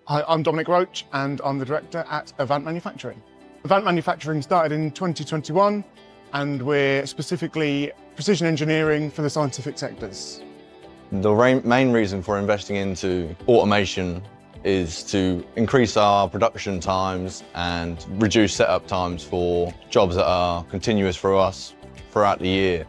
Hi, I'm Dominic Roach and I'm the director at Avant Manufacturing. Avant Manufacturing started in 2021 and we're specifically precision engineering for the scientific sectors. The main reason for investing into automation is to increase our production times and reduce setup times for jobs that are continuous for us throughout the year.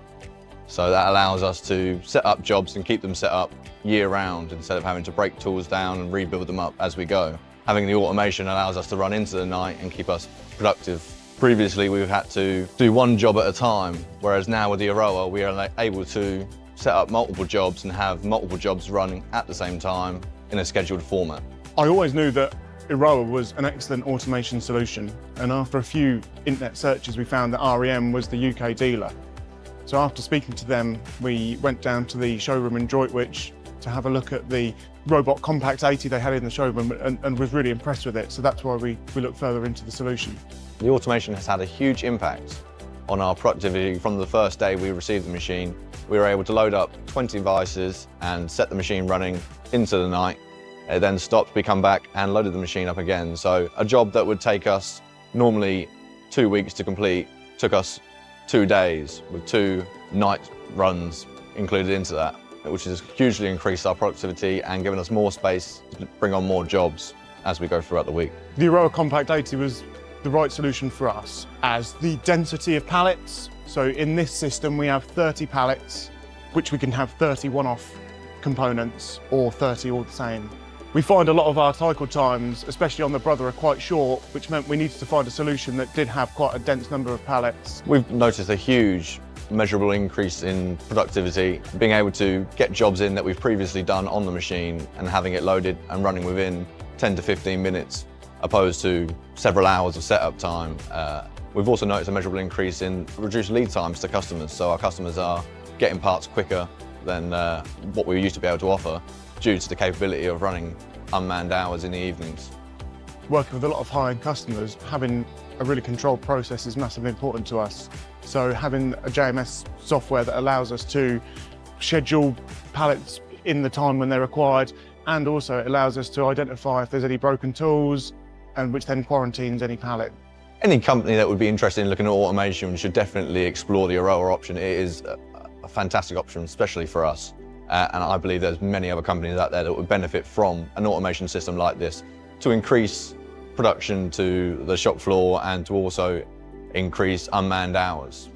So that allows us to set up jobs and keep them set up year round instead of having to break tools down and rebuild them up as we go. Having the automation allows us to run into the night and keep us productive. Previously we've had to do one job at a time, whereas now with the EROWA we are able to set up multiple jobs and have multiple jobs running at the same time in a scheduled format. I always knew that EROWA was an excellent automation solution, and after a few internet searches we found that REM was the UK dealer. So after speaking to them, we went down to the showroom in Droitwich to have a look at the Robot Compact 80 they had in the showroom and was really impressed with it. So that's why we looked further into the solution. The automation has had a huge impact on our productivity. From the first day we received the machine, we were able to load up 20 devices and set the machine running into the night. It then stopped, we come back and loaded the machine up again. So a job that would take us normally 2 weeks to complete took us 2 days with 2 night runs included into that, which has hugely increased our productivity and given us more space to bring on more jobs as we go throughout the week. The EROWA Compact 80 was the right solution for us as the density of pallets. So in this system we have 30 pallets, which we can have 30 one-off components or 30 all the same. We find a lot of our cycle times, especially on the Brother, are quite short, which meant we needed to find a solution that did have quite a dense number of pallets. We've noticed a huge measurable increase in productivity, being able to get jobs in that we've previously done on the machine and having it loaded and running within 10 to 15 minutes, opposed to several hours of setup time. We've also noticed a measurable increase in reduced lead times to customers, so our customers are getting parts quicker than what we used to be able to offer due to the capability of running unmanned hours in the evenings. Working with a lot of high-end customers, having a really controlled process is massively important to us. So having a JMS software that allows us to schedule pallets in the time when they're required, and also it allows us to identify if there's any broken tools, and which then quarantines any pallet. Any company that would be interested in looking at automation should definitely explore the EROWA option. It is a fantastic option, especially for us. And I believe there's many other companies out there that would benefit from an automation system like this to increase production to the shop floor and to also increase unmanned hours.